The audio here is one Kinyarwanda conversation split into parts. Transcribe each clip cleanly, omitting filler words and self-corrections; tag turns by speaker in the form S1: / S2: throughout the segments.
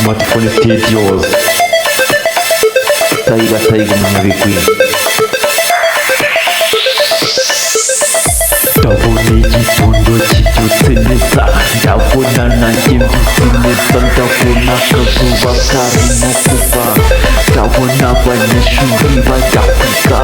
S1: smartphone studios. Taiga munyabigwi. Ndabona igitondo kibyutse neza, ndabona nanjye mbyutse neza, ndabona akazuba karimo kuva, ndabona abanyeshuri bajya kwiga.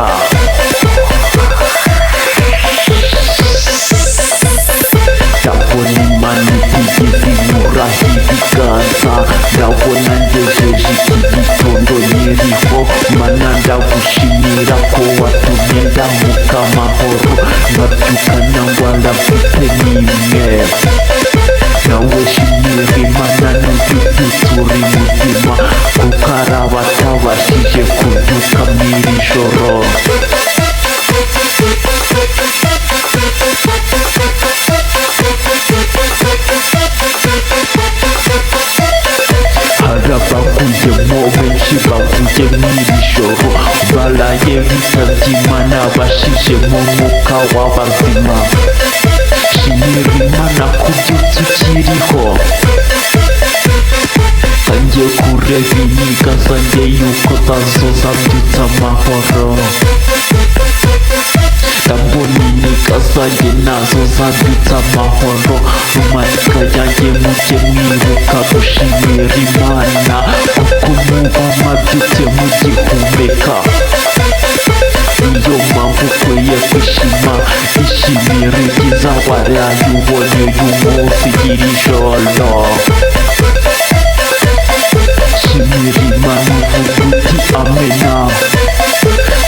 S1: Ndabona Imana itigeze inkuraho ibiganza, ndabona ngejeje iki gitondo nyiriho. Mana ndagushimira ko watumye ndamuka amahoro, nkabyuka nta ndwara mfite n'imwe. Nawe shimira Imana n'ubyutse uri muzima, kuko hari abatabashije kubyuka mw'iri joro. Harabavuyemo benshi bavuye mw'iri joro, baraye bitabye Imana bashijemo umwuka w'abazima. Shimira Imana ko ubyutse ukiriho, ngiye kureba inyiga zanjye yuko zazoza mbyutse amahoro. Ndabona inyiga zanjye nazo zabyutse amahoro. Rumanika yanjye mujye mwibuka gushimira Imana, kuko muba mwabyutse mugihumeka. Niyo mpamvu ukwiye kwishima, ishimira ibyiza waraye ubonye uyu munsi iri joro. Shimira Imana uvuga uti amena,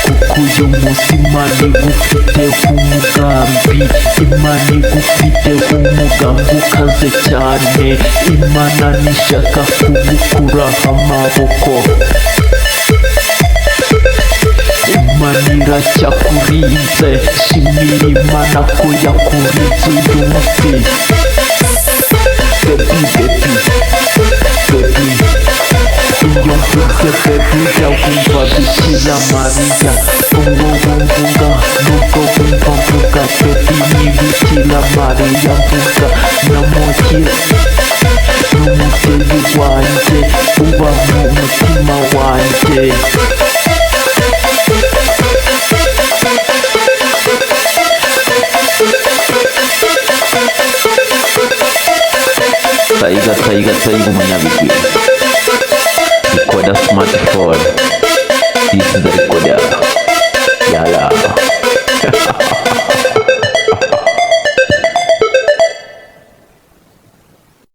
S1: kuko uyu munsi Imana igufiteho umugambi. Imana igufiteho umugambi ukaze cyane. Imana nishaka kugukuraho amaboko, Imana iracyakurinze. Shimira Imana ko yakurinze uyu munsi. Baby iyo mvuze baby jya wumva Bikira Mariya. Ubwo wumvuga nubwo wumva mvuga baby ni Bikira Mariya mvuga. Namukira n'umubyeyi wanjye uba mu mutima wanjye. Taiga umunyabigwi. Recorder smartphone. This is the recorder.